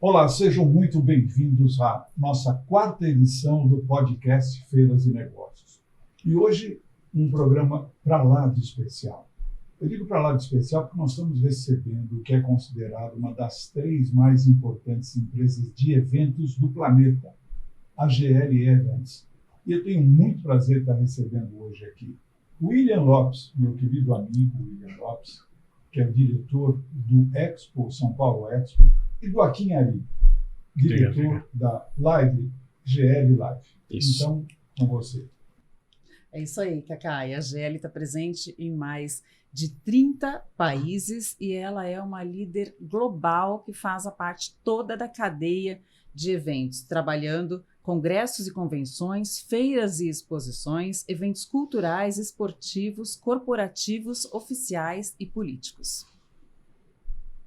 Olá, sejam muito bem-vindos à nossa quarta edição do podcast Feiras e Negócios. E hoje, um programa para lá de especial. Eu digo para lá de especial porque nós estamos recebendo o que é considerado uma das 3 mais importantes empresas de eventos do planeta, a GL Events. E eu tenho muito prazer de estar recebendo hoje aqui William Lopes, meu querido amigo William Lopes, que é o diretor do Expo, São Paulo Expo, e do Joaquim Ari, diretor da Live, GL Live. Isso. Então, com você. É isso aí, Cacá. E a GL está presente em mais de 30 países e ela é uma líder global que faz a parte toda da cadeia de eventos, trabalhando congressos e convenções, feiras e exposições, eventos culturais, esportivos, corporativos, oficiais e políticos.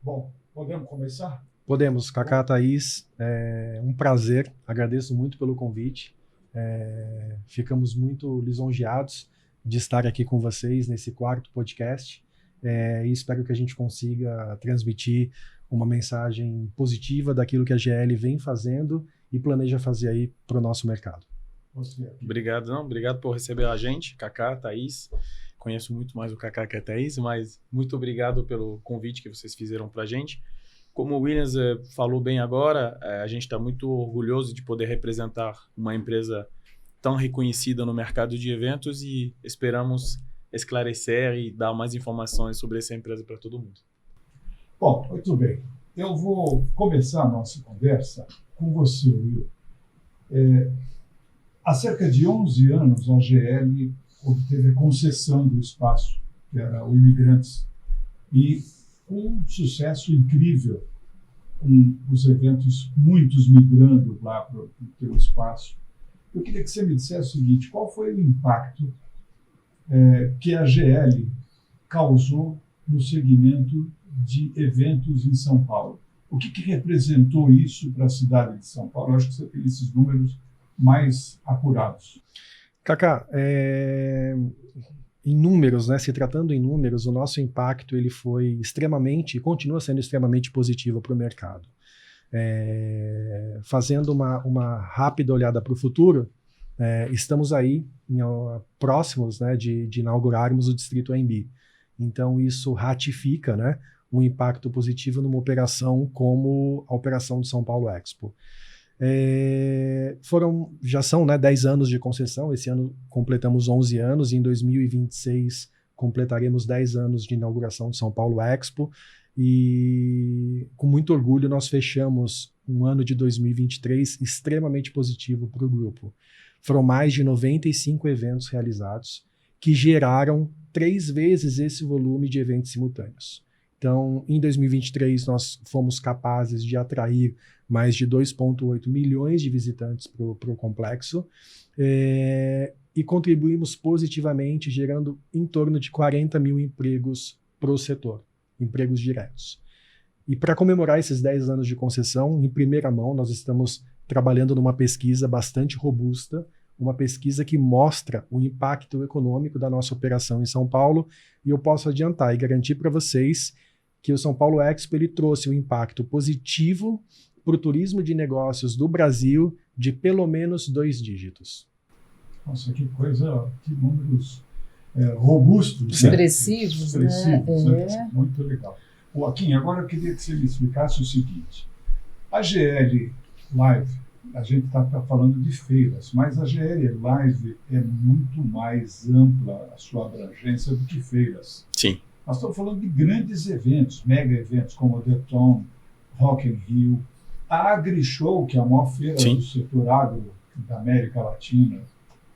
Bom, podemos começar? Podemos, Cacá, Thaís, é um prazer, agradeço muito pelo convite, ficamos muito lisonjeados de estar aqui com vocês nesse quarto podcast e espero que a gente consiga transmitir uma mensagem positiva daquilo que a GL vem fazendo e planeja fazer aí para o nosso mercado. Obrigado por receber a gente, Cacá, Thaís. Conheço muito mais o Cacá que a Thaís, mas muito obrigado pelo convite que vocês fizeram para a gente. Como o Williams falou bem agora, a gente está muito orgulhoso de poder representar uma empresa tão reconhecida no mercado de eventos e esperamos esclarecer e dar mais informações sobre essa empresa para todo mundo. Bom, muito bem. Eu vou começar a nossa conversa com você, Will. Há cerca de 11 anos, a GL obteve a concessão do espaço, que era o Imigrantes, e um sucesso incrível, com os eventos, muitos migrando lá para o teu espaço. Eu queria que você me dissesse o seguinte: qual foi o impacto que a GL causou no segmento de eventos em São Paulo? O que representou isso para a cidade de São Paulo? Eu acho que você tem esses números mais apurados. Cacá, em números, né, se tratando em números, o nosso impacto ele foi extremamente, e continua sendo extremamente positivo para o mercado. Fazendo uma rápida olhada para o futuro, estamos aí próximos, né, de inaugurarmos o Distrito AMB. Então isso ratifica, né, um impacto positivo numa operação como a operação do São Paulo Expo. Já são, né, 10 anos de concessão, esse ano completamos 11 anos, e em 2026 completaremos 10 anos de inauguração do São Paulo Expo, e com muito orgulho nós fechamos um ano de 2023 extremamente positivo para o grupo. Foram mais de 95 eventos realizados, que geraram 3 vezes esse volume de eventos simultâneos. Então, em 2023, nós fomos capazes de atrair mais de 2,8 milhões de visitantes para o complexo e contribuímos positivamente, gerando em torno de 40 mil empregos para o setor, empregos diretos. E para comemorar esses 10 anos de concessão, em primeira mão, nós estamos trabalhando numa pesquisa bastante robusta, uma pesquisa que mostra o impacto econômico da nossa operação em São Paulo, e eu posso adiantar e garantir para vocês que o São Paulo Expo ele trouxe um impacto positivo para o turismo de negócios do Brasil de pelo menos 2 dígitos. Nossa, que coisa, que números robustos. Expressivos, né? né? Muito legal. Joaquim, agora eu queria que você me explicasse o seguinte: a GL Live, a gente está falando de feiras, mas a GL Live é muito mais ampla a sua abrangência do que feiras. Sim. Nós estamos falando de grandes eventos, mega eventos como o Deton, Rock in Rio, a AgriShow, que é a maior feira Sim. do setor agro da América Latina.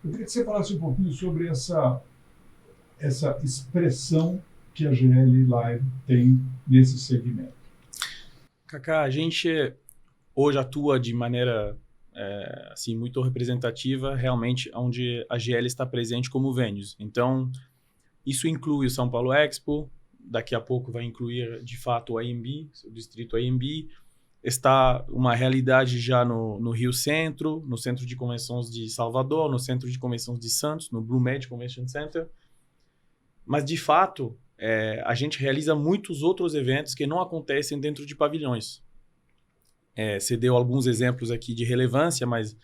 Eu queria que você falasse um pouquinho sobre essa expressão que a GL Live tem nesse segmento. Cacá, a gente hoje atua de maneira assim, muito representativa, realmente, onde a GL está presente como venues. Então, isso inclui o São Paulo Expo, daqui a pouco vai incluir, de fato, o AMB, o Distrito AMB. Está uma realidade já no Rio Centro, no Centro de Convenções de Salvador, no Centro de Convenções de Santos, no BlueMed Convention Center. Mas, de fato, a gente realiza muitos outros eventos que não acontecem dentro de pavilhões. Você deu alguns exemplos aqui de relevância, mas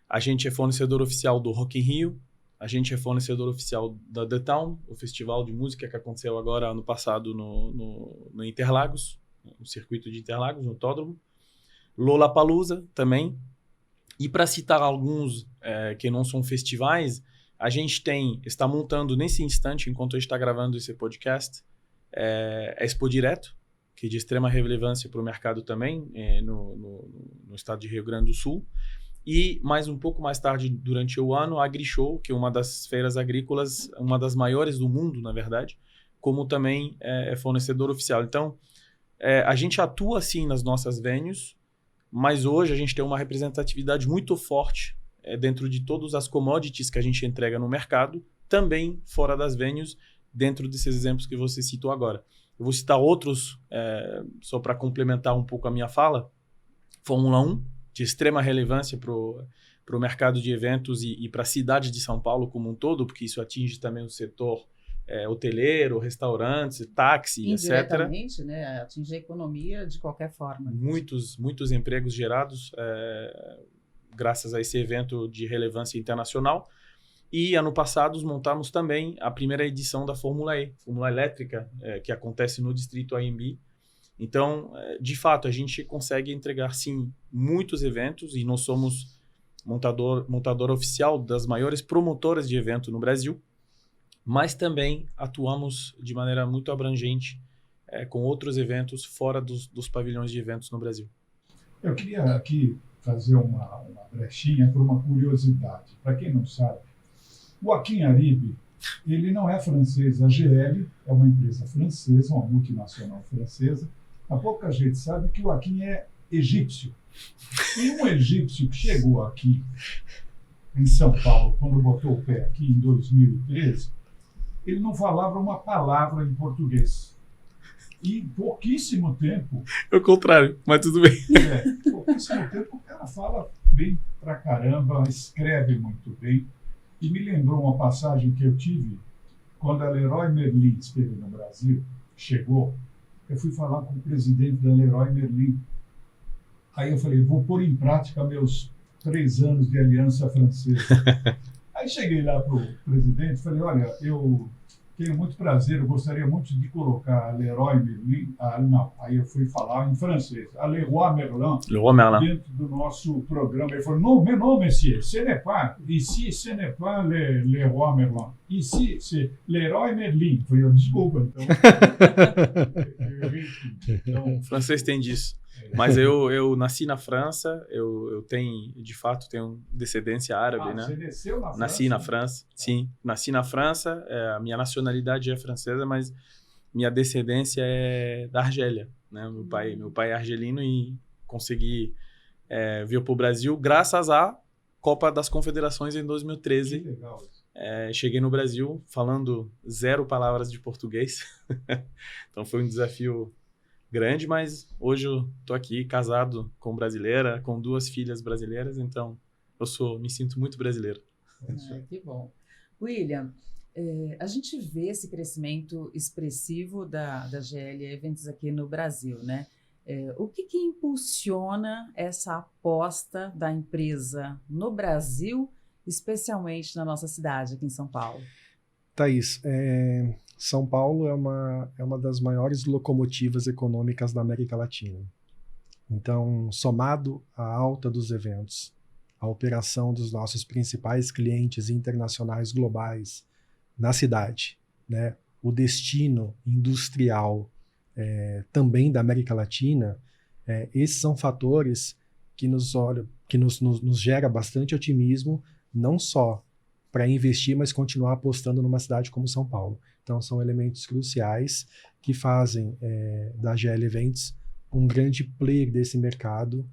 a gente é fornecedor oficial do Rock in Rio, a gente é fornecedor oficial da The Town, o festival de música que aconteceu agora ano passado no Interlagos, no circuito de Interlagos, no Autódromo. Lollapalooza também. E para citar alguns que não são festivais, a gente está montando nesse instante, enquanto a gente está gravando esse podcast, a Expo Direto, que é de extrema relevância para o mercado também, no estado de Rio Grande do Sul. E um pouco mais tarde, durante o ano, a AgriShow, que é uma das feiras agrícolas, uma das maiores do mundo, na verdade, como também é fornecedor oficial. Então, a gente atua, sim, nas nossas venues, mas hoje a gente tem uma representatividade muito forte dentro de todas as commodities que a gente entrega no mercado, também fora das venues, dentro desses exemplos que você citou agora. Eu vou citar outros, só para complementar um pouco a minha fala. Fórmula 1, de extrema relevância para o mercado de eventos e para a cidade de São Paulo como um todo, porque isso atinge também o setor hoteleiro, restaurantes, táxi, etc. Indiretamente, né? Atinge a economia de qualquer forma. Muitos empregos gerados graças a esse evento de relevância internacional. E ano passado montamos também a primeira edição da Fórmula E, Fórmula Elétrica, que acontece no Distrito AMB. Então, de fato, a gente consegue entregar, sim, muitos eventos e nós somos montador oficial das maiores promotoras de evento no Brasil, mas também atuamos de maneira muito abrangente com outros eventos fora dos pavilhões de eventos no Brasil. Eu queria aqui fazer uma brechinha por uma curiosidade. Para quem não sabe, o Joaquim Aribe, ele não é francês. A GL é uma empresa francesa, uma multinacional francesa. Há pouca gente sabe que o Joaquim é egípcio. E um egípcio que chegou aqui em São Paulo, quando botou o pé aqui em 2013, ele não falava uma palavra em português. E pouquíssimo tempo... É o contrário, mas tudo bem. Pouquíssimo tempo o cara fala bem pra caramba, escreve muito bem. E me lembrou uma passagem que eu tive quando a Leroy Merlin esteve no Brasil, chegou. Eu fui falar com o presidente da Leroy Merlin. Aí eu falei, vou pôr em prática meus 3 anos de aliança francesa. Aí cheguei lá para o presidente e falei, olha, eu tenho muito prazer, eu gostaria muito de colocar a Leroy Merlin, não, aí eu fui falar em francês, a Leroy Merlin, dentro do nosso programa. Ele falou, não, monsieur, ce n'est pas, ici, ce n'est pas Leroy Merlin, ici, c'est Leroy Merlin. Eu falei, desculpa, então. O francês tem disso. Mas eu nasci na França, eu tenho, de fato, tenho descendência árabe, né? Você nasceu na França? Nasci na França, sim. Nasci na França, a minha nacionalidade é francesa, mas minha descendência é da Argélia, né? Meu pai é argelino e consegui vir para o Brasil graças à Copa das Confederações em 2013. Que legal. Cheguei no Brasil falando 0 palavras de português, então foi um desafio grande, mas hoje eu tô aqui casado com brasileira, com 2 filhas brasileiras, então me sinto muito brasileiro. Que bom. William, a gente vê esse crescimento expressivo da GL Eventos aqui no Brasil, né? O que impulsiona essa aposta da empresa no Brasil, especialmente na nossa cidade, aqui em São Paulo? Thaís, São Paulo é uma das maiores locomotivas econômicas da América Latina. Então, somado à alta dos eventos, a operação dos nossos principais clientes internacionais globais na cidade, né, o destino industrial também da América Latina, esses são fatores que nos gera bastante otimismo, não só para investir, mas continuar apostando numa cidade como São Paulo. Então, são elementos cruciais que fazem da GL Eventos um grande player desse mercado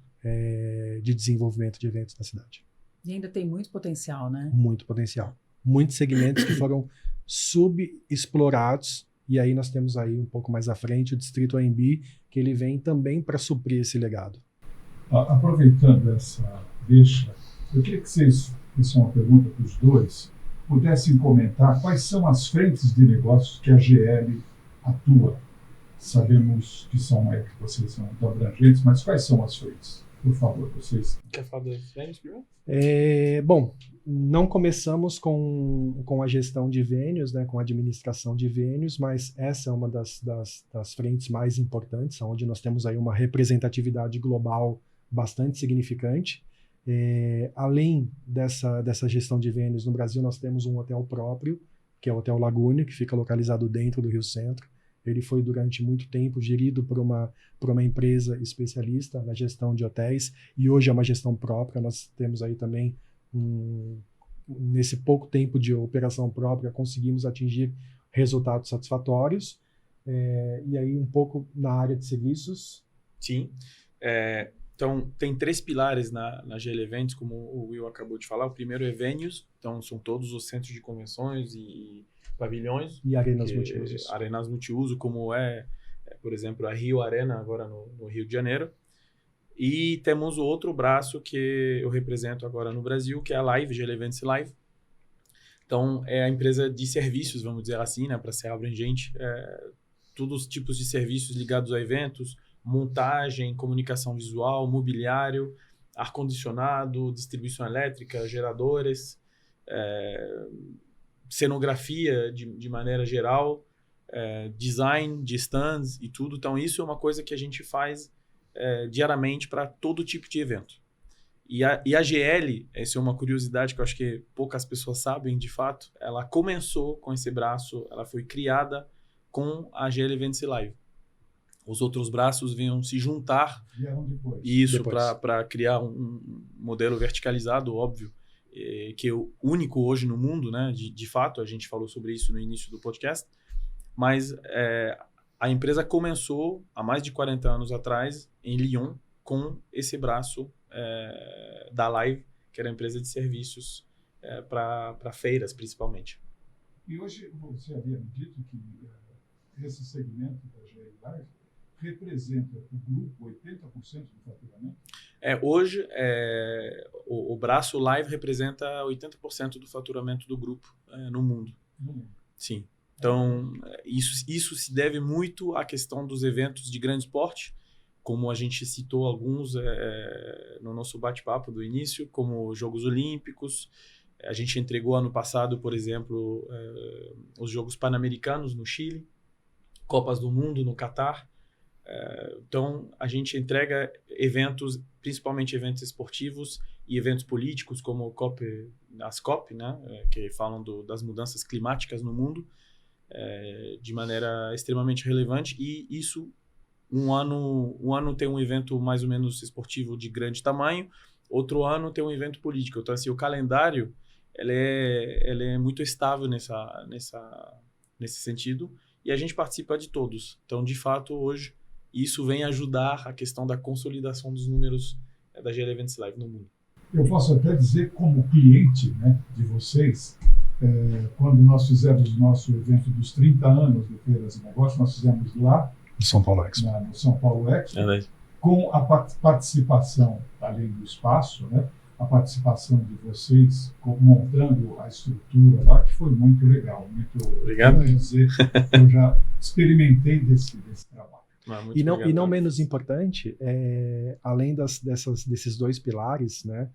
de desenvolvimento de eventos na cidade. E ainda tem muito potencial, né? Muito potencial. Muitos segmentos que foram subexplorados, e aí nós temos aí um pouco mais à frente o Distrito AMB, que ele vem também para suprir esse legado. Aproveitando essa deixa, eu queria que vocês, isso é uma pergunta para os dois, pudessem comentar quais são as frentes de negócios que a GL atua. Sabemos que vocês são muito abrangentes, mas quais são as frentes? Por favor, vocês. Quer falar dos venues primeiro? Bom, não começamos com a gestão de venues, né, com a administração de venues, mas essa é uma das frentes mais importantes, onde nós temos aí uma representatividade global bastante significante. Além dessa gestão de venues, no Brasil nós temos um hotel próprio, que é o Hotel Laguna, que fica localizado dentro do Rio Centro. Ele foi durante muito tempo gerido por uma empresa especialista na gestão de hotéis e hoje é uma gestão própria. Nós temos aí também, nesse pouco tempo de operação própria, conseguimos atingir resultados satisfatórios. E aí um pouco na área de serviços. Sim. Então, tem 3 pilares na GL Eventos, como o Will acabou de falar. O primeiro é venues, então são todos os centros de convenções e pavilhões. E arenas multiusos. Arenas multiuso, como por exemplo, a Rio Arena, agora no Rio de Janeiro. E temos o outro braço que eu represento agora no Brasil, que é a Live, GL Events Live. Então, é a empresa de serviços, vamos dizer assim, né, para ser abrangente. Todos os tipos de serviços ligados a eventos, montagem, comunicação visual, mobiliário, ar-condicionado, distribuição elétrica, geradores, cenografia de maneira geral, design de stands e tudo. Então, isso é uma coisa que a gente faz diariamente para todo tipo de evento. E a GL, essa é uma curiosidade que eu acho que poucas pessoas sabem de fato, ela começou com esse braço, ela foi criada com a GL Events Live. Os outros braços vinham se juntar. Vieram depois. Isso, para criar um modelo verticalizado, óbvio, que é o único hoje no mundo, né? De fato, a gente falou sobre isso no início do podcast, mas a empresa começou há mais de 40 anos atrás, em Lyon, com esse braço da Live, que era a empresa de serviços para feiras, principalmente. E hoje você havia me dito que esse segmento da GL Live representa o grupo 80% do faturamento? Hoje, o braço Live representa 80% do faturamento do grupo no mundo. Sim. Então, isso se deve muito à questão dos eventos de grande porte, como a gente citou alguns no nosso bate-papo do início, como os Jogos Olímpicos. A gente entregou ano passado, por exemplo, os Jogos Pan-Americanos no Chile, Copas do Mundo no Catar. Então, a gente entrega eventos, principalmente eventos esportivos e eventos políticos, como as COP, né, que falam das mudanças climáticas no mundo, de maneira extremamente relevante. E isso, um ano tem um evento mais ou menos esportivo de grande tamanho, outro ano tem um evento político. Então, assim, o calendário ele é muito estável nesse sentido, e a gente participa de todos. Então, de fato, hoje, isso vem ajudar a questão da consolidação dos números da GL Events Live no mundo. Eu posso até dizer, como cliente, né, de vocês, quando nós fizemos o nosso evento dos 30 anos do Feiras e Negócios, nós fizemos lá No São Paulo Expo. No São Paulo Expo, com a participação, além do espaço, né, a participação de vocês montando a estrutura lá, que foi muito legal. Obrigado. Quero dizer, eu já experimentei desse trabalho. E não menos importante, além desses 2 pilares, né,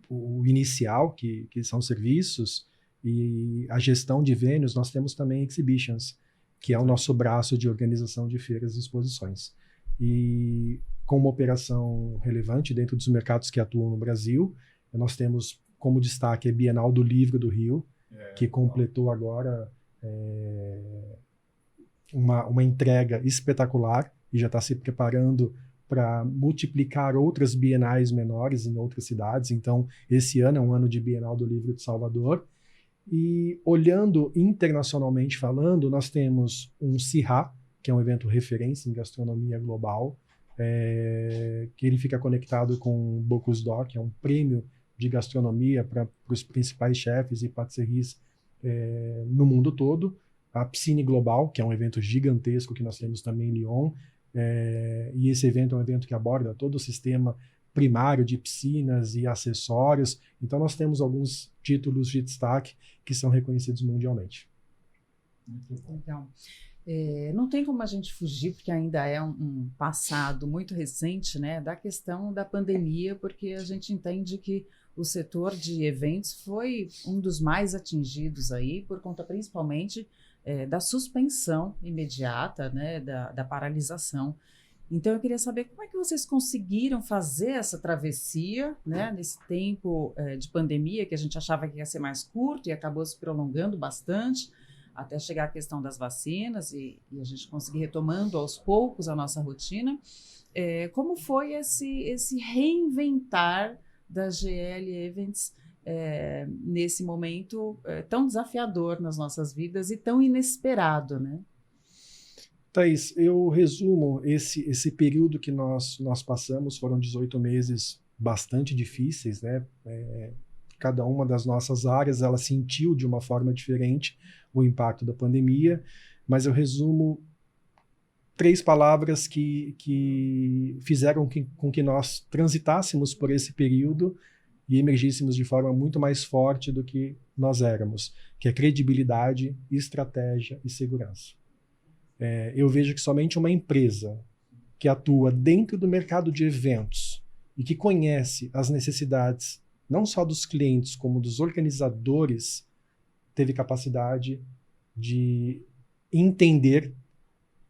o inicial, que são serviços, e a gestão de venues, nós temos também exhibitions, que é o nosso braço de organização de feiras e exposições. E com uma operação relevante dentro dos mercados que atuam no Brasil, nós temos como destaque a Bienal do Livro do Rio, que completou agora uma entrega espetacular e já está se preparando para multiplicar outras bienais menores em outras cidades. Então, esse ano é um ano de Bienal do Livro de Salvador. E olhando internacionalmente falando, nós temos um CIRA, que é um evento referência em gastronomia global, que ele fica conectado com o Bocuse d'Or, que é um prêmio de gastronomia para os principais chefes e patisseries no mundo todo. A Piscine Global, que é um evento gigantesco que nós temos também em Lyon, e esse evento é um evento que aborda todo o sistema primário de piscinas e acessórios. Então nós temos alguns títulos de destaque que são reconhecidos mundialmente. Então, Não tem como a gente fugir, porque ainda é um passado muito recente, né, da questão da pandemia, porque a gente entende que o setor de eventos foi um dos mais atingidos aí, por conta principalmente da suspensão imediata, né, da paralisação. Então, eu queria saber como é que vocês conseguiram fazer essa travessia, né, nesse tempo de pandemia, que a gente achava que ia ser mais curto e acabou se prolongando bastante, até chegar a questão das vacinas e a gente conseguir retomando aos poucos a nossa rotina. Como foi esse reinventar da GL Events nesse momento tão desafiador nas nossas vidas e tão inesperado, né? Thaís, eu resumo esse período que nós passamos, foram 18 meses bastante difíceis, né? Cada uma das nossas áreas, ela sentiu de uma forma diferente o impacto da pandemia, mas eu resumo 3 palavras que fizeram com que nós transitássemos por esse período e emergíssemos de forma muito mais forte do que nós éramos, que é credibilidade, estratégia e segurança. Eu vejo que somente uma empresa que atua dentro do mercado de eventos e que conhece as necessidades não só dos clientes, como dos organizadores, teve capacidade de entender,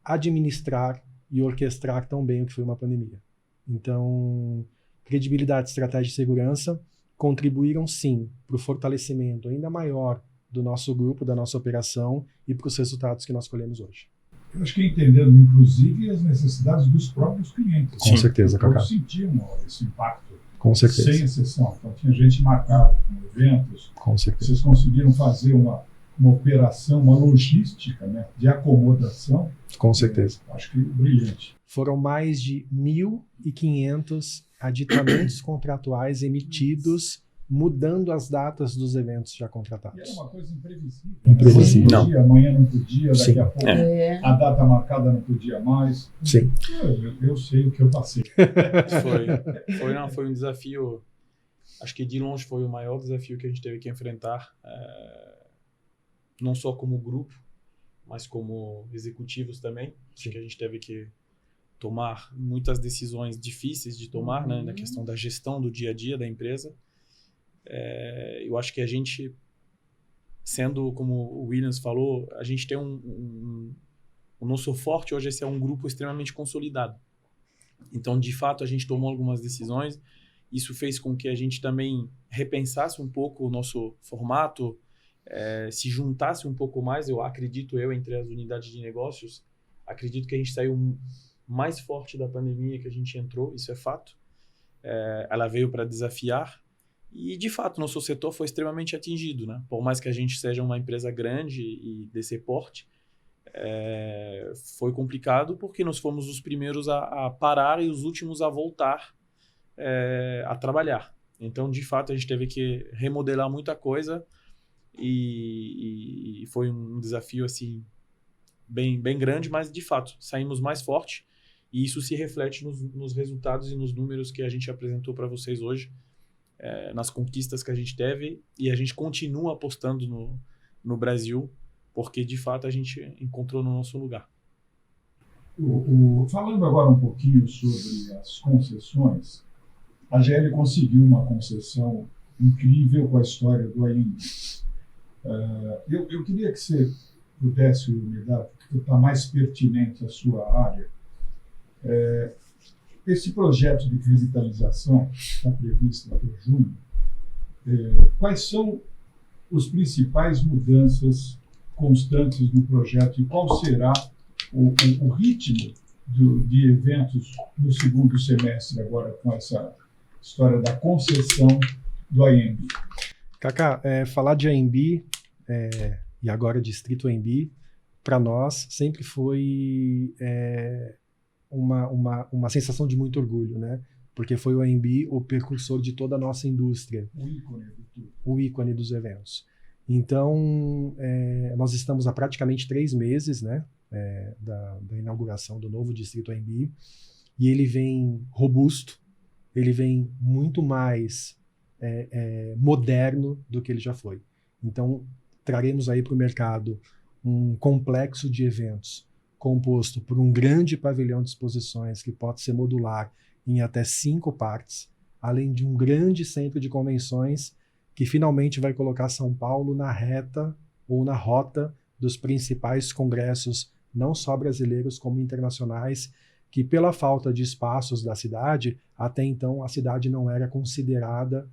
administrar e orquestrar tão bem o que foi uma pandemia. Então, credibilidade, estratégia e segurança contribuíram sim para o fortalecimento ainda maior do nosso grupo, da nossa operação e para os resultados que nós colhemos hoje. Eu acho que entendendo, inclusive, as necessidades dos próprios clientes. Com certeza, Cacá. Todos sentiam esse impacto. Com certeza. Sem exceção. Então, tinha gente marcada com eventos. Com certeza. Vocês conseguiram fazer uma operação, uma logística, né, de acomodação. Com certeza. Acho que brilhante. Foram mais de 1.500 aditamentos contratuais emitidos, mudando as datas dos eventos já contratados. E era uma coisa imprevisível. Imprevisível. Não. Amanhã não podia, daqui Sim. a pouco a data marcada não podia mais. Sim. Eu sei o que eu passei. Foi um desafio, acho que de longe foi o maior desafio que a gente teve que enfrentar, não só como grupo, mas como executivos também. Acho que a gente teve que tomar muitas decisões difíceis de tomar, né, na questão da gestão do dia a dia da empresa. Eu acho que a gente, sendo como o Williams falou, a gente tem o nosso forte hoje é um grupo extremamente consolidado. Então, de fato, a gente tomou algumas decisões. Isso fez com que a gente também repensasse um pouco o nosso formato, se juntasse um pouco mais. Eu acredito, entre as unidades de negócios, acredito que a gente saiu mais forte da pandemia que a gente entrou, isso é fato. Ela veio para desafiar. E, de fato, nosso setor foi extremamente atingido, né? Por mais que a gente seja uma empresa grande e desse porte, foi complicado porque nós fomos os primeiros a parar e os últimos a voltar a trabalhar. Então, de fato, a gente teve que remodelar muita coisa e foi um desafio assim, bem grande, mas, de fato, saímos mais forte e isso se reflete nos resultados e nos números que a gente apresentou para vocês hoje. Nas conquistas que a gente teve e a gente continua apostando no Brasil, porque de fato a gente encontrou no nosso lugar. Falando agora um pouquinho sobre as concessões, a GL conseguiu uma concessão incrível com a história do AMB. Eu queria que você pudesse me dar, porque está mais pertinente à sua área, esse projeto de revitalização que está previsto para junho, quais são as principais mudanças constantes no projeto e qual será o ritmo de eventos no segundo semestre agora com essa história da concessão do AMB? Cacá, falar de AMB e agora Distrito AMB, para nós sempre foi uma sensação de muito orgulho, né? Porque foi o AMB o precursor de toda a nossa indústria. O ícone do tudo. O ícone dos eventos. Então, nós estamos há praticamente 3 meses, né, da inauguração do novo Distrito AMB, e ele vem robusto, ele vem muito mais moderno do que ele já foi. Então, traremos aí para o mercado um complexo de eventos composto por um grande pavilhão de exposições que pode ser modular em até 5 partes, além de um grande centro de convenções que finalmente vai colocar São Paulo na reta ou na rota dos principais congressos, não só brasileiros como internacionais, que pela falta de espaços da cidade, até então a cidade não era considerada,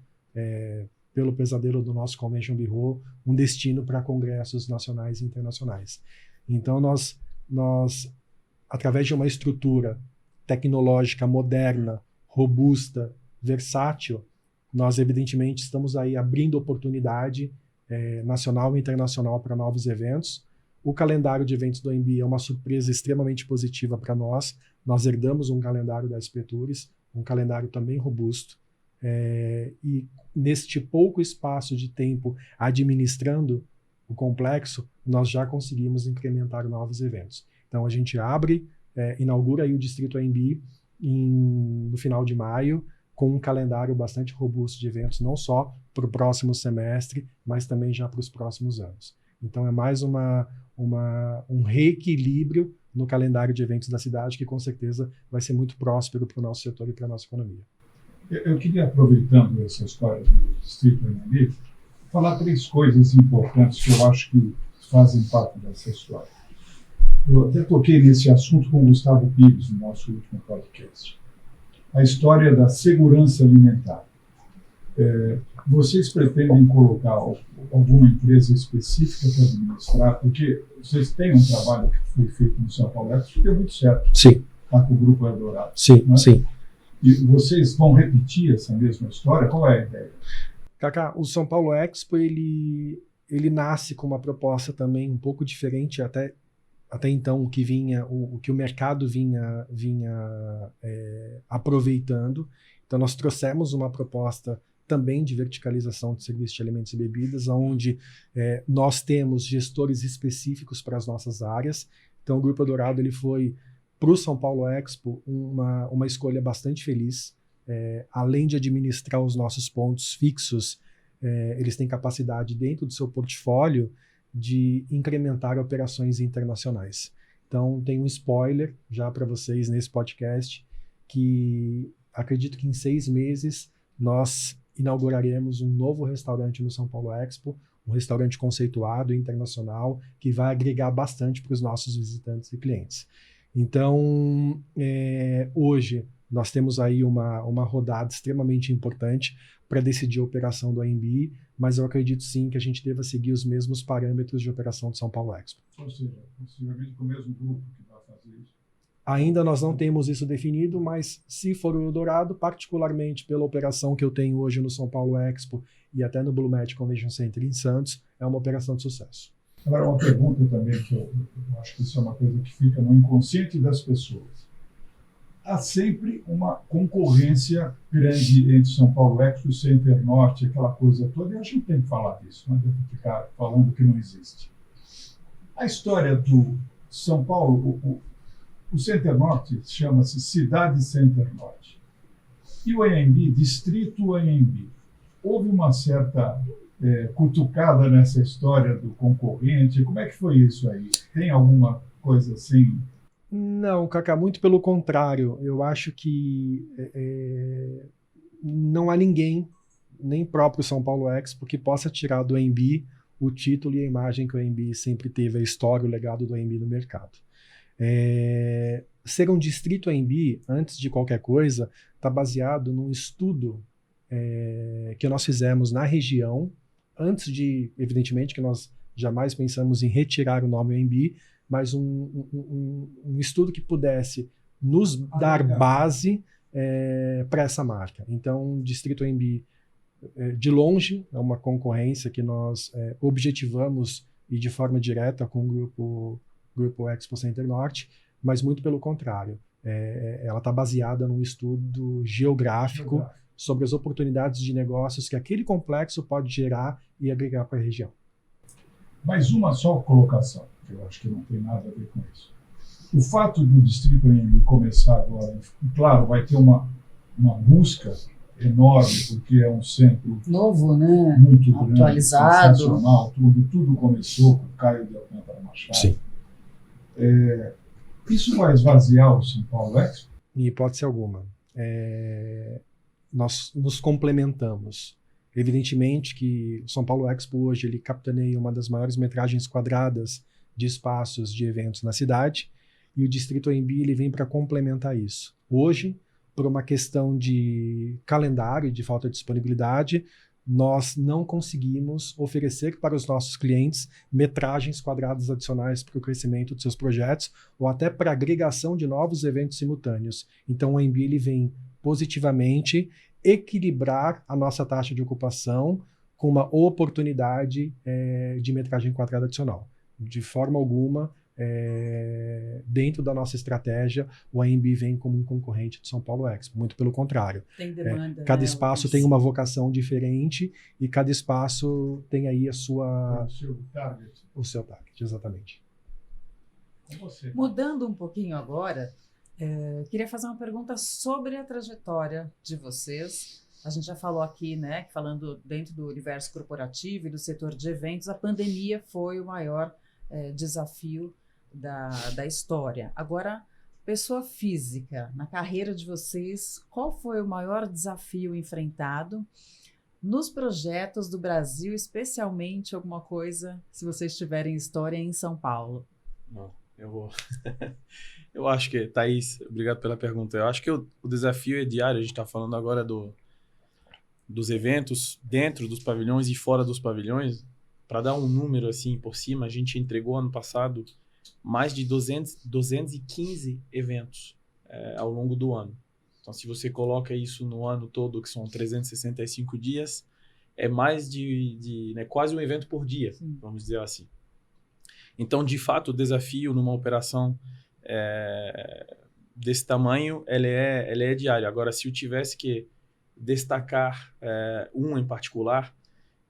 pelo pesadelo do nosso Convention Bureau, um destino para congressos nacionais e internacionais. Então nós, através de uma estrutura tecnológica moderna, robusta, versátil, nós evidentemente estamos aí abrindo oportunidade nacional e internacional para novos eventos. O calendário de eventos do AMB é uma surpresa extremamente positiva para nós. Nós herdamos um calendário da SP Tours, um calendário também robusto, e neste pouco espaço de tempo administrando o complexo, nós já conseguimos incrementar novos eventos. Então a gente inaugura aí o Distrito AMB no final de maio, com um calendário bastante robusto de eventos, não só para o próximo semestre, mas também já para os próximos anos. Então é mais um reequilíbrio no calendário de eventos da cidade, que com certeza vai ser muito próspero para o nosso setor e para a nossa economia. Eu queria, aproveitando essa história do Distrito AMB, falar 3 coisas importantes que eu acho que fazem parte dessa história. Eu até toquei nesse assunto com o Gustavo Pires, no nosso último podcast. A história da segurança alimentar. Vocês pretendem colocar alguma empresa específica para administrar? Porque vocês têm um trabalho que foi feito no São Paulo Expo que deu muito certo. Sim. Lá com o Grupo Eldorado. Sim, né? Sim. E vocês vão repetir essa mesma história? Qual é a ideia? Cacá, o São Paulo Expo, ele nasce com uma proposta também um pouco diferente até então o que o mercado vinha aproveitando. Então nós trouxemos uma proposta também de verticalização de serviços de alimentos e bebidas, onde nós temos gestores específicos para as nossas áreas. Então o Grupo Eldorado ele foi para o São Paulo Expo uma escolha bastante feliz. Além de administrar os nossos pontos fixos, eles têm capacidade dentro do seu portfólio de incrementar operações internacionais. Então, tem um spoiler já para vocês nesse podcast, que acredito que em 6 meses nós inauguraremos um novo restaurante no São Paulo Expo, um restaurante conceituado internacional, que vai agregar bastante para os nossos visitantes e clientes. Então, hoje, nós temos aí uma rodada extremamente importante para decidir a operação do AMB, mas eu acredito sim que a gente deva seguir os mesmos parâmetros de operação do São Paulo Expo. Ou seja, possivelmente com o mesmo grupo que vai fazer isso? Ainda nós não temos isso definido, mas se for o Eldorado, particularmente pela operação que eu tenho hoje no São Paulo Expo e até no Blue Match Convention Center em Santos, é uma operação de sucesso. Agora, uma pergunta também, que eu acho que isso é uma coisa que fica no inconsciente das pessoas. Há sempre uma concorrência grande entre São Paulo Expo e o Center Norte, aquela coisa toda, e a gente tem que falar disso, não adianta ficar falando que não existe. A história do São Paulo, o Center Norte chama-se Cidade Center Norte. E o AMB, Distrito AMB. Houve uma certa cutucada nessa história do concorrente. Como é que foi isso aí? Tem alguma coisa assim? Não, Cacá, muito pelo contrário. Eu acho que não há ninguém, nem próprio São Paulo Expo, que possa tirar do AMB o título e a imagem que o AMB sempre teve, a história, o legado do AMB no mercado. Ser um distrito AMB, antes de qualquer coisa, está baseado num estudo que nós fizemos na região, antes de, evidentemente, que nós jamais pensamos em retirar o nome AMB, mas um estudo que pudesse nos dar base para essa marca. Então, o Distrito AMB, de longe, é uma concorrência que nós objetivamos e de forma direta com o Grupo Expo Center Norte, mas muito pelo contrário. Ela está baseada num estudo geográfico sobre as oportunidades de negócios que aquele complexo pode gerar e agregar para a região. Mais uma só colocação, que eu acho que não tem nada a ver com isso. O fato do Distrito AMB começar agora, claro, vai ter uma busca enorme, porque é um centro novo, né? Muito grande, atualizado, sensacional, tudo começou com o Caio de Alcântara Machado. Sim. Isso vai esvaziar o São Paulo Expo? Em hipótese alguma. Nós nos complementamos. Evidentemente que o São Paulo Expo hoje ele capitaneia uma das maiores metragens quadradas de espaços de eventos na cidade, e o Distrito AMB ele vem para complementar isso. Hoje, por uma questão de calendário e de falta de disponibilidade, nós não conseguimos oferecer para os nossos clientes metragens quadradas adicionais para o crescimento de seus projetos ou até para agregação de novos eventos simultâneos. Então, o AMB ele vem positivamente equilibrar a nossa taxa de ocupação com uma oportunidade de metragem quadrada adicional. De forma alguma, dentro da nossa estratégia, o AMB vem como um concorrente do São Paulo Expo. Muito pelo contrário. Tem demanda, Cada né, espaço Luiz? tem uma vocação diferente e cada espaço tem aí o seu target, exatamente. Com você. Mudando um pouquinho agora, queria fazer uma pergunta sobre a trajetória de vocês. A gente já falou aqui, né, que falando dentro do universo corporativo e do setor de eventos, a pandemia foi o maior desafio da história. Agora, pessoa física, na carreira de vocês, qual foi o maior desafio enfrentado nos projetos do Brasil, especialmente alguma coisa, se vocês tiverem história em São Paulo? Não, eu vou. Eu acho que, Thaís, obrigado pela pergunta. Eu acho que o desafio é diário. A gente está falando agora dos eventos dentro dos pavilhões e fora dos pavilhões. Para dar um número assim por cima, a gente entregou ano passado mais de 215 eventos ao longo do ano. Então, se você coloca isso no ano todo, que são 365 dias, é mais quase um evento por dia, Sim. Vamos dizer assim. Então, de fato, o desafio numa operação desse tamanho, ele é diário. Agora, se eu tivesse que destacar um em particular,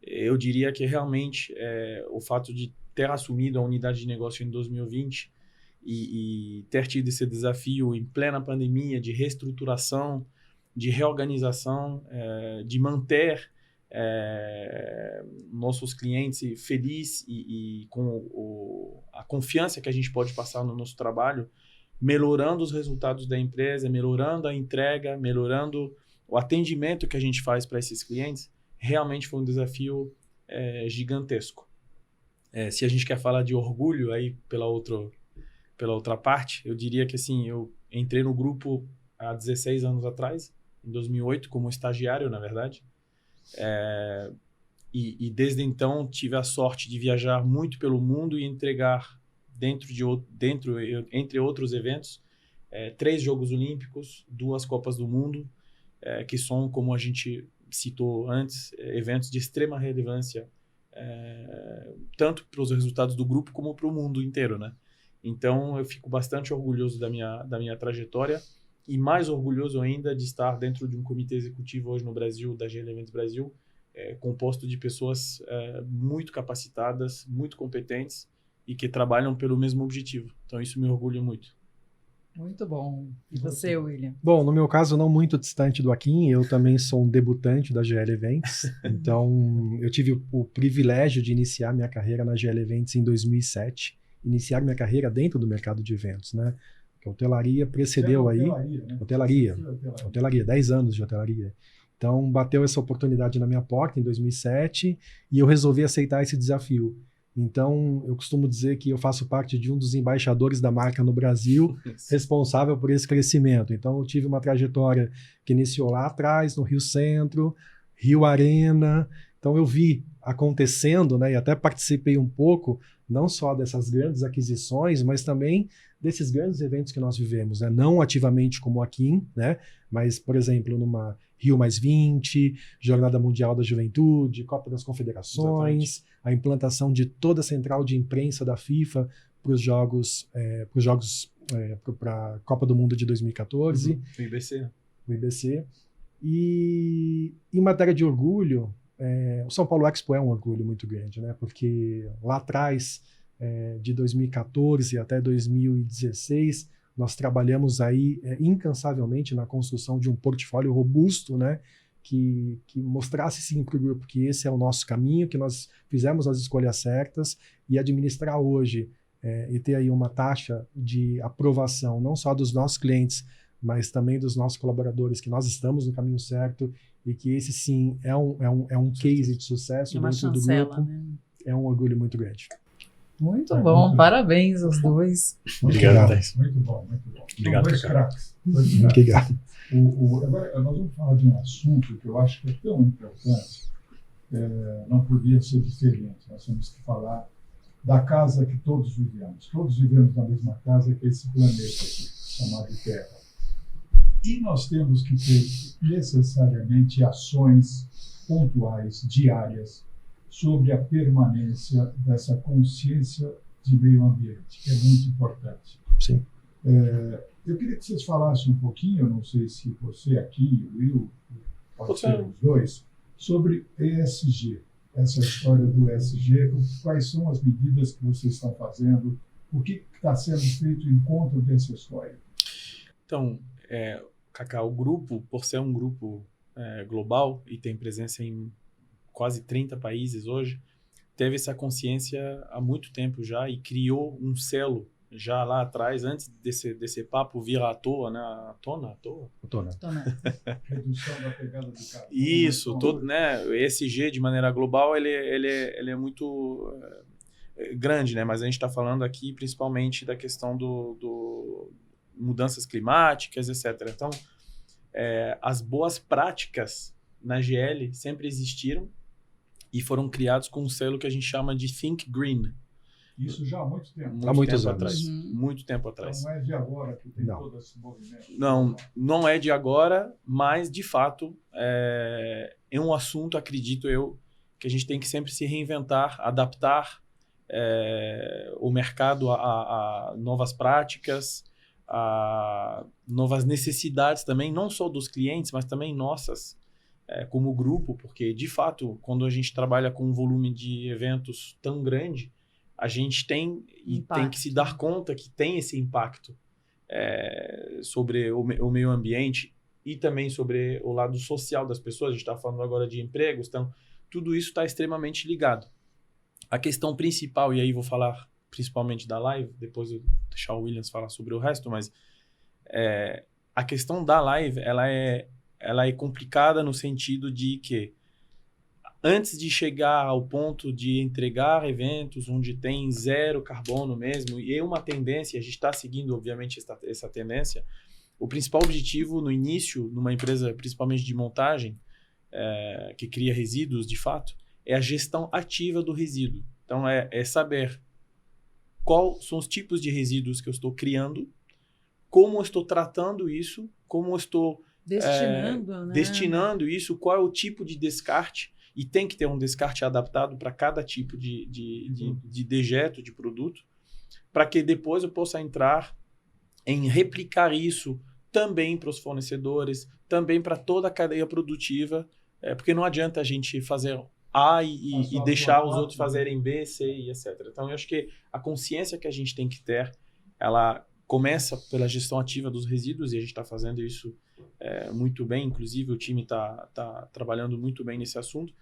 eu diria que realmente o fato de ter assumido a unidade de negócio em 2020 e ter tido esse desafio em plena pandemia de reestruturação, de reorganização, de manter nossos clientes felizes e com a confiança que a gente pode passar no nosso trabalho, melhorando os resultados da empresa, melhorando a entrega, melhorando o atendimento que a gente faz para esses clientes, realmente foi um desafio gigantesco. Se a gente quer falar de orgulho aí pela outra parte, eu diria que assim, eu entrei no grupo há 16 anos atrás, em 2008, como estagiário, na verdade. E desde então tive a sorte de viajar muito pelo mundo e entregar entre outros eventos, 3 Jogos Olímpicos, 2 Copas do Mundo, que são, como a gente citou antes, eventos de extrema relevância, tanto para os resultados do grupo como para o mundo inteiro, né? Então, eu fico bastante orgulhoso da minha trajetória e mais orgulhoso ainda de estar dentro de um comitê executivo hoje no Brasil, da GL Eventos Brasil, composto de pessoas muito capacitadas, muito competentes e que trabalham pelo mesmo objetivo. Então, isso me orgulha muito. Muito bom. E você, William? Bom, no meu caso, não muito distante do Akin, eu também sou um debutante da GL Events. Então, eu tive o privilégio de iniciar minha carreira na GL Events em 2007. Iniciar minha carreira dentro do mercado de eventos, né? A hotelaria precedeu aí. Né? Hotelaria, 10 anos de hotelaria. Então, bateu essa oportunidade na minha porta em 2007 e eu resolvi aceitar esse desafio. Então, eu costumo dizer que eu faço parte de um dos embaixadores da marca no Brasil, responsável por esse crescimento. Então, eu tive uma trajetória que iniciou lá atrás, no Rio Centro, Rio Arena. Então, eu vi acontecendo, né, e até participei um pouco, não só dessas grandes aquisições, mas também desses grandes eventos que nós vivemos, né? Não ativamente como aqui, né? Mas, por exemplo, numa Rio+20, Jornada Mundial da Juventude, Copa das Confederações, Exatamente. A implantação de toda a central de imprensa da FIFA para os jogos, para a Copa do Mundo de 2014. O IBC. E em matéria de orgulho, o São Paulo Expo é um orgulho muito grande, né? Porque lá atrás, de 2014 até 2016, nós trabalhamos aí incansavelmente na construção de um portfólio robusto, né? Que mostrasse sim para o grupo que esse é o nosso caminho, que nós fizemos as escolhas certas, e administrar hoje e ter aí uma taxa de aprovação, não só dos nossos clientes, mas também dos nossos colaboradores, que nós estamos no caminho certo e que esse sim é um case de sucesso Uma dentro do chancela, grupo, né? é um orgulho muito grande. Muito bom, muito parabéns aos dois. Obrigado, Thais. Muito bom, muito bom. Obrigado, Dois Cacá. craques. Dois craques. Obrigado. Agora, nós vamos falar de um assunto que eu acho que é tão importante, não podia ser diferente. Nós temos que falar da casa que todos vivemos. Todos vivemos na mesma casa, que é esse planeta aqui, chamado Terra. E nós temos que ter necessariamente ações pontuais, diárias, sobre a permanência dessa consciência de meio ambiente, que é muito importante. Sim. Eu queria que vocês falassem um pouquinho, eu não sei se você aqui, o Will, pode ser os dois, sobre ESG, essa história do ESG, quais são as medidas que vocês estão fazendo, o que está sendo feito em conta dessa história? Então, Cacá, o grupo, por ser um grupo global e tem presença em quase 30 países hoje, teve essa consciência há muito tempo já e criou um selo já lá atrás, antes desse papo vir à toa, né? À tona? Redução da pegada de carbono. Isso, todo, né? O ESG, de maneira global, ele é muito grande, né? Mas a gente está falando aqui principalmente da questão do mudanças climáticas, etc. Então, as boas práticas na GL sempre existiram e foram criados com um selo que a gente chama de Think Green. Isso já há muito tempo. Há muitos tempo anos. atrás. Muito tempo atrás. Então não é de agora que tem Não. todo esse movimento. Não é de agora, mas, de fato, é um assunto, acredito eu, que a gente tem que sempre se reinventar, adaptar o mercado a novas práticas, a novas necessidades também, não só dos clientes, mas também nossas, como grupo, porque, de fato, quando a gente trabalha com um volume de eventos tão grande, a gente tem que se dar conta que tem esse impacto sobre o meio ambiente e também sobre o lado social das pessoas. A gente está falando agora de empregos, então tudo isso está extremamente ligado. A questão principal, e aí vou falar principalmente da live, depois eu vou deixar o Williams falar sobre o resto, mas a questão da live ela é complicada no sentido de que antes de chegar ao ponto de entregar eventos onde tem zero carbono mesmo, e é uma tendência, a gente está seguindo, obviamente, essa tendência, o principal objetivo no início, numa empresa principalmente de montagem, que cria resíduos de fato, é a gestão ativa do resíduo. Então, é saber quais são os tipos de resíduos que eu estou criando, como eu estou tratando isso, como eu estou destinando isso, qual é o tipo de descarte. E tem que ter um descarte adaptado para cada tipo de dejeto, de produto, para que depois eu possa entrar em replicar isso também para os fornecedores, também para toda a cadeia produtiva, porque não adianta a gente fazer A e deixar os outros fazerem B, C e etc. Então, eu acho que a consciência que a gente tem que ter, ela começa pela gestão ativa dos resíduos, e a gente está fazendo isso muito bem, inclusive o time está trabalhando muito bem nesse assunto.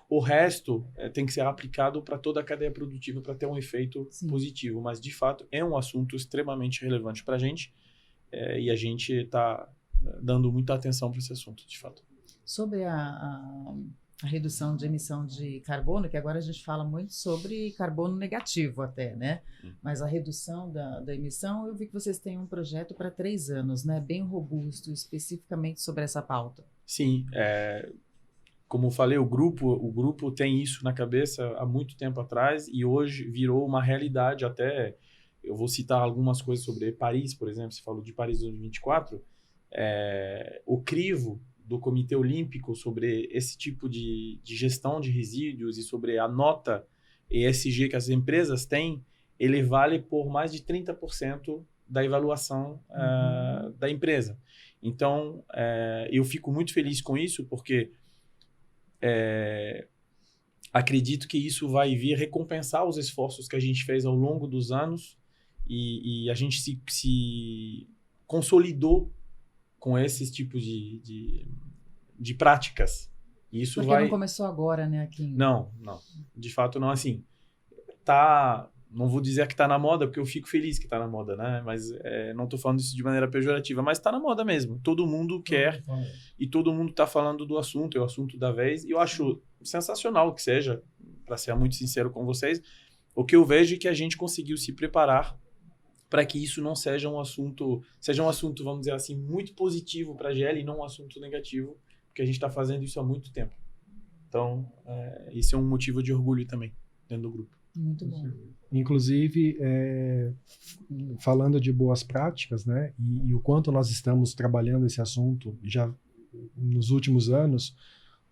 O resto tem que ser aplicado para toda a cadeia produtiva para ter um efeito positivo. Mas, de fato, é um assunto extremamente relevante para a gente e a gente está dando muita atenção para esse assunto, de fato. Sobre a redução de emissão de carbono, que agora a gente fala muito sobre carbono negativo até, né? Mas a redução da emissão, eu vi que vocês têm um projeto para 3 anos, né? Bem robusto, especificamente sobre essa pauta. Sim, como eu falei, o grupo tem isso na cabeça há muito tempo atrás e hoje virou uma realidade. Até eu vou citar algumas coisas sobre Paris, por exemplo. Você falou de Paris 2024. O crivo do Comitê Olímpico sobre esse tipo de gestão de resíduos e sobre a nota ESG que as empresas têm, ele vale por mais de 30% da avaliação da empresa. Então, eu fico muito feliz com isso, porque acredito que isso vai vir recompensar os esforços que a gente fez ao longo dos anos e a gente se consolidou com esses tipos de práticas. Isso porque não começou agora, né, aqui? Não. De fato, não. Assim, tá não vou dizer que está na moda, porque eu fico feliz que está na moda, né? Mas não estou falando isso de maneira pejorativa, mas está na moda mesmo. Todo mundo quer e todo mundo está falando do assunto, é o assunto da vez. E eu acho sensacional que seja, para ser muito sincero com vocês, o que eu vejo é que a gente conseguiu se preparar para que isso não seja um assunto, vamos dizer assim, muito positivo para a GL e não um assunto negativo, porque a gente está fazendo isso há muito tempo. Então, isso é um motivo de orgulho também dentro do grupo. Muito bom. Inclusive, falando de boas práticas, né, e o quanto nós estamos trabalhando esse assunto já nos últimos anos,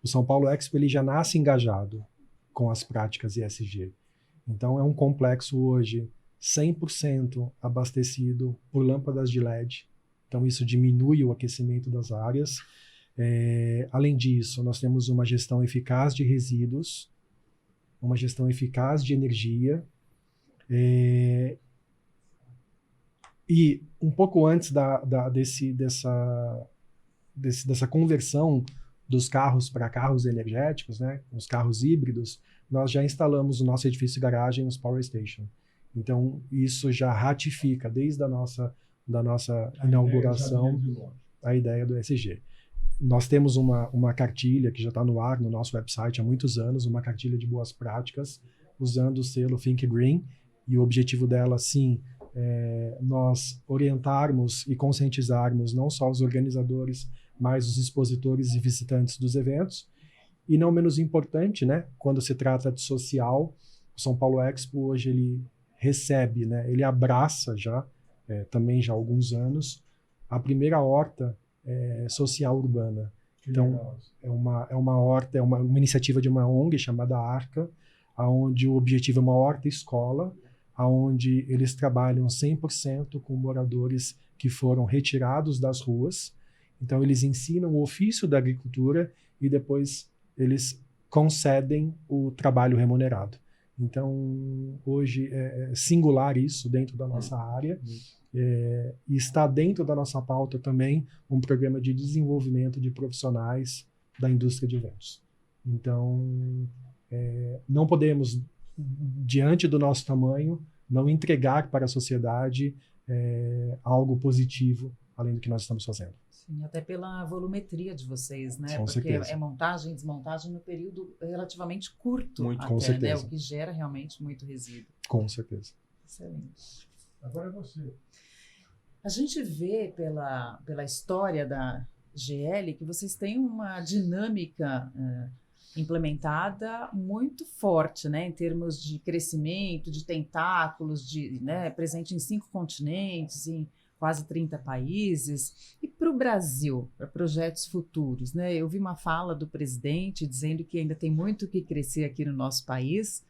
o São Paulo Expo ele já nasce engajado com as práticas ESG. Então, é um complexo hoje 100% abastecido por lâmpadas de LED. Então, isso diminui o aquecimento das áreas. Além disso, nós temos uma gestão eficaz de resíduos, uma gestão eficaz de energia, e um pouco antes dessa conversão dos carros para carros energéticos, né, os carros híbridos, nós já instalamos o nosso edifício de garagem nos Power Station. Então, isso já ratifica, desde da nossa inauguração, a ideia do ESG. Nós temos uma cartilha que já está no ar no nosso website há muitos anos, uma cartilha de boas práticas, usando o selo Think Green, e o objetivo dela, sim, é nós orientarmos e conscientizarmos não só os organizadores, mas os expositores e visitantes dos eventos. E não menos importante, né, quando se trata de social, o São Paulo Expo hoje ele recebe, né, ele abraça também já há alguns anos, a primeira horta social urbana. Então, é uma horta, é uma iniciativa de uma ONG chamada Arca, onde o objetivo é uma horta-escola, onde eles trabalham 100% com moradores que foram retirados das ruas. Então, eles ensinam o ofício da agricultura e depois eles concedem o trabalho remunerado. Então, hoje é singular isso dentro da nossa área. E está dentro da nossa pauta também um programa de desenvolvimento de profissionais da indústria de eventos. Então, não podemos, diante do nosso tamanho, não entregar para a sociedade algo positivo além do que nós estamos fazendo. Sim, até pela volumetria de vocês, né? Com Porque certeza. é montagem e desmontagem no período relativamente curto, Muito, até, com certeza. né? O que gera realmente muito resíduo. Com certeza. Excelente. Agora é você. A gente vê pela história da GL que vocês têm uma dinâmica implementada muito forte, né, em termos de crescimento, de tentáculos, né, presente em 5 continentes, em quase 30 países. E para o Brasil, para projetos futuros, né? Eu vi uma fala do presidente dizendo que ainda tem muito o que crescer aqui no nosso país.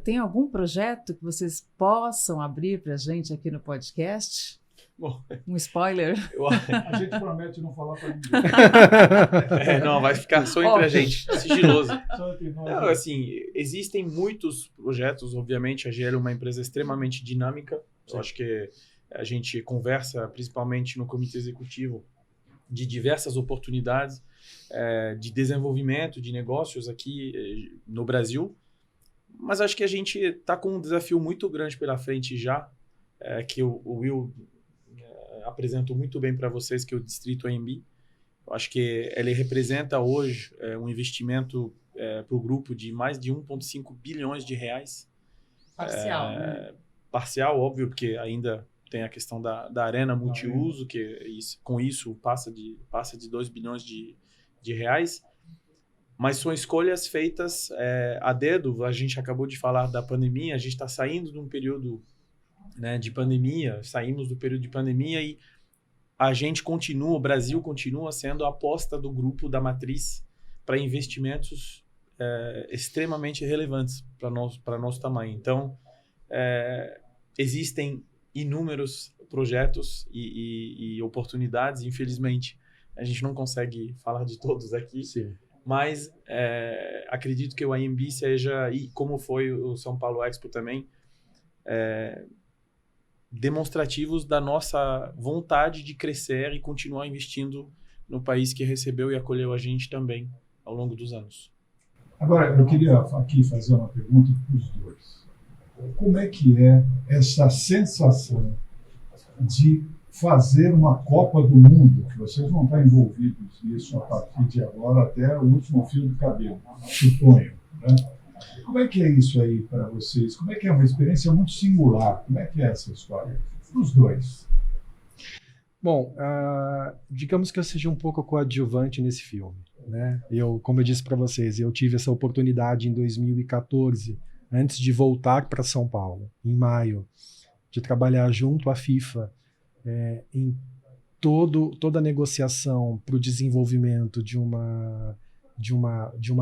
Tem algum projeto que vocês possam abrir para a gente aqui no podcast? Bom, Um spoiler? A gente promete não falar para ninguém. Não, vai ficar só entre a gente, sigiloso. Só entre nós. Não, assim, existem muitos projetos, obviamente, a GL é uma empresa extremamente dinâmica. Eu acho que a gente conversa, principalmente no comitê executivo, de diversas oportunidades de desenvolvimento de negócios aqui no Brasil. Mas acho que a gente está com um desafio muito grande pela frente já, que o Will apresentou muito bem para vocês, que é o Distrito AMB. Eu acho que ele representa hoje um investimento para o grupo de mais de 1,5 bilhões de reais. Parcial, né? Parcial, óbvio, porque ainda tem a questão da arena multiuso, que com isso passa de 2 bilhões de reais. Mas são escolhas feitas a dedo. A gente acabou de falar da pandemia, a gente está saindo de um período, né, de pandemia, saímos do período de pandemia e a gente continua, o Brasil continua sendo a aposta do grupo da matriz para investimentos extremamente relevantes para nosso tamanho. Então, existem inúmeros projetos e oportunidades. Infelizmente, a gente não consegue falar de todos aqui. Sim. Mas acredito que o AMB seja, e como foi o São Paulo Expo também, demonstrativos da nossa vontade de crescer e continuar investindo no país que recebeu e acolheu a gente também ao longo dos anos. Agora, eu queria aqui fazer uma pergunta para os dois. como é que é essa sensação de fazer uma Copa do Mundo, que vocês vão estar envolvidos nisso a partir de agora até o último fio do cabelo, suponho, né? Como é que é isso aí para vocês? Como é que é uma experiência muito singular? Como é que é essa história? Os dois. Bom, digamos que eu seja um pouco coadjuvante nesse filme, né? Como eu disse para vocês, eu tive essa oportunidade em 2014, antes de voltar para São Paulo, em maio, de trabalhar junto à FIFA em toda a negociação para o desenvolvimento de uma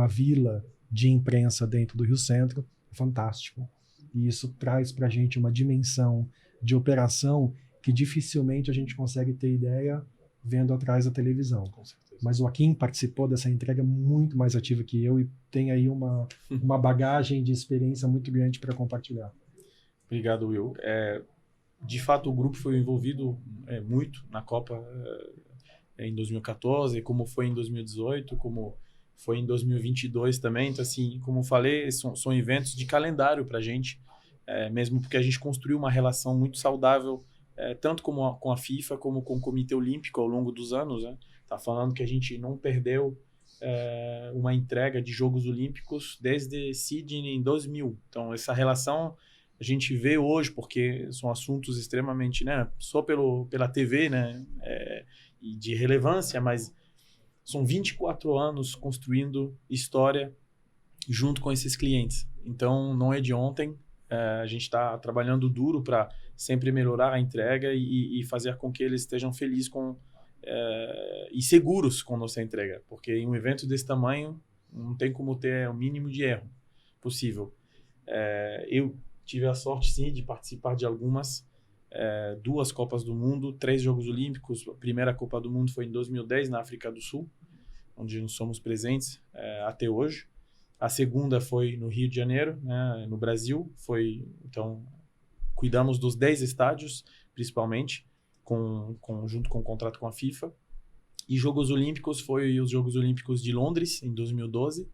vila de imprensa dentro do Rio Centro. Fantástico. E isso traz para a gente uma dimensão de operação que dificilmente a gente consegue ter ideia vendo atrás da televisão. Com certeza. Mas o Joaquim participou dessa entrega muito mais ativa que eu e tem aí uma bagagem de experiência muito grande para compartilhar. Obrigado, Will. De fato, o grupo foi envolvido muito na Copa em 2014, como foi em 2018, como foi em 2022 também. Então, assim, como eu falei, são eventos de calendário para a gente, mesmo porque a gente construiu uma relação muito saudável, tanto com a FIFA como com o Comitê Olímpico ao longo dos anos, né? Tá falando que a gente não perdeu uma entrega de Jogos Olímpicos desde Sydney em 2000. Então, essa relação a gente vê hoje, porque são assuntos extremamente, né, só pela TV, né, e de relevância, mas são 24 anos construindo história junto com esses clientes. Então, não é de ontem. A gente está trabalhando duro para sempre melhorar a entrega e fazer com que eles estejam felizes e seguros com nossa entrega, porque em um evento desse tamanho não tem como ter o mínimo de erro possível. Eu tive a sorte, sim, de participar de algumas, 2 Copas do Mundo, 3 Jogos Olímpicos. A primeira Copa do Mundo foi em 2010, na África do Sul, onde nós somos presentes até hoje. A segunda foi no Rio de Janeiro, né, no Brasil. Então, cuidamos dos 10 estádios, principalmente, junto com o contrato com a FIFA. E Jogos Olímpicos foi os Jogos Olímpicos de Londres, em 2012.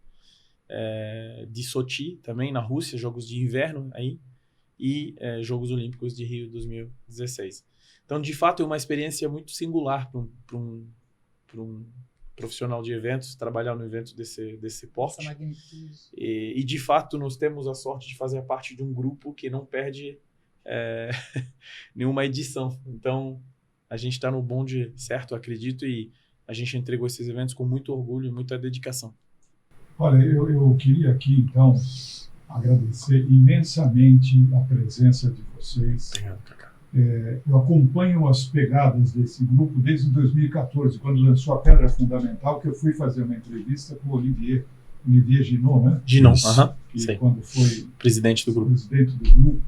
De Sochi, também, na Rússia, Jogos de Inverno aí. E Jogos Olímpicos de Rio 2016. Então, de fato, é uma experiência muito singular para um profissional de eventos, trabalhar no evento desse porte. Essa magnitude. E, de fato, nós temos a sorte de fazer parte de um grupo que não perde nenhuma edição. Então, a gente está no bonde certo, acredito, e a gente entregou esses eventos com muito orgulho e muita dedicação. Olha, eu queria aqui, então, agradecer imensamente a presença de vocês. Obrigado, Cacá. Eu acompanho as pegadas desse grupo desde 2014, quando lançou a Pedra Fundamental, que eu fui fazer uma entrevista com o Olivier Ginot, né? Ginot, que quando foi presidente do grupo,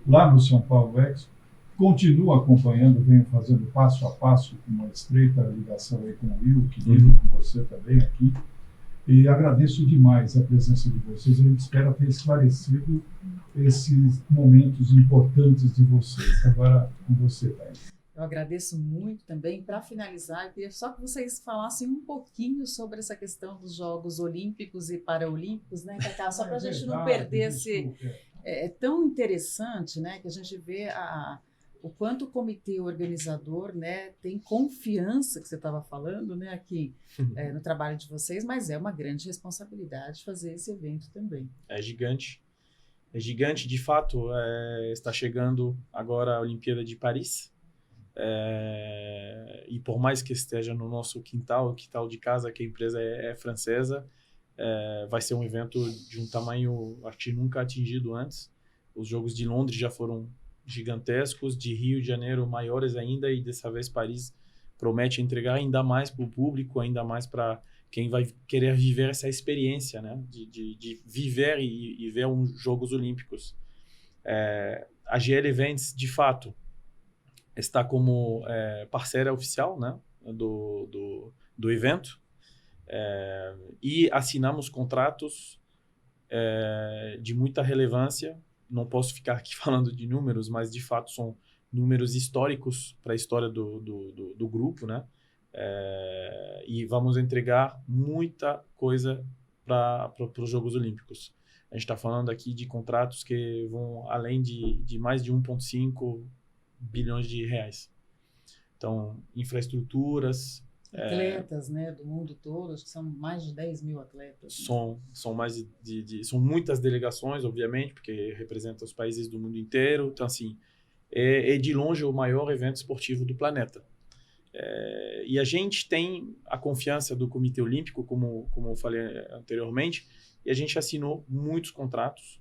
lá no São Paulo Expo. Continuo acompanhando, venho fazendo passo a passo, com uma estreita ligação aí com o Will, que vive com você também aqui. E agradeço demais a presença de vocês. A gente espera ter esclarecido esses momentos importantes de vocês. Agora, com você, Thaís. Eu agradeço muito também. Para finalizar, eu queria só que vocês falassem um pouquinho sobre essa questão dos Jogos Olímpicos e Paraolímpicos, né, Cacá? Só para a gente não perder esse... É tão interessante, né, que a gente vê o quanto o comitê organizador, né, tem confiança, que você estava falando, né, aqui no trabalho de vocês, mas é uma grande responsabilidade fazer esse evento também. É gigante, de fato. Está chegando agora a Olimpíada de Paris, e por mais que esteja no nosso quintal de casa, que a empresa é francesa, vai ser um evento de um tamanho, acho que nunca atingido antes. Os Jogos de Londres já foram gigantescos, de Rio de Janeiro maiores ainda, e dessa vez Paris promete entregar ainda mais para o público, ainda mais para quem vai querer viver essa experiência, né, de viver e ver uns Jogos Olímpicos. A GL Events, de fato, está como parceira oficial, né, do evento, e assinamos contratos de muita relevância. Não posso ficar aqui falando de números, mas de fato são números históricos para a história do grupo, né? E vamos entregar muita coisa para os Jogos Olímpicos. A gente está falando aqui de contratos que vão além de mais de 1,5 bilhões de reais. Então, infraestruturas... Atletas, né, do mundo todo, acho que são mais de 10 mil atletas. Né? São mais são muitas delegações, obviamente, porque representam os países do mundo inteiro. Então, assim, é de longe o maior evento esportivo do planeta. E a gente tem a confiança do Comitê Olímpico, como eu falei anteriormente, e a gente assinou muitos contratos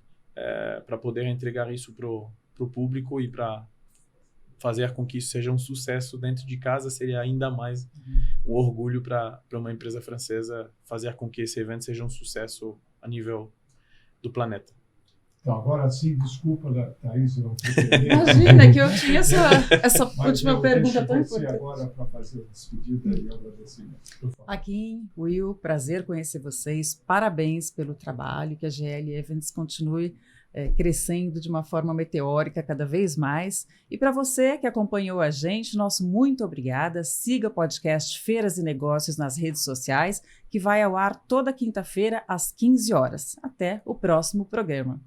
para poder entregar isso para o público e para fazer com que isso seja um sucesso dentro de casa. Seria ainda mais um orgulho para uma empresa francesa fazer com que esse evento seja um sucesso a nível do planeta. Então, agora sim, desculpa, Thaís, eu Imagina que eu tinha essa última pergunta tão importante. Agora para fazer a despedida e o agradecimento. Akin, Will, prazer conhecer vocês. Parabéns pelo trabalho, que a GL Events continue crescendo de uma forma meteórica cada vez mais. E para você que acompanhou a gente, nosso muito obrigada. Siga o podcast Feiras e Negócios nas redes sociais, que vai ao ar toda quinta-feira às 15 horas. Até o próximo programa.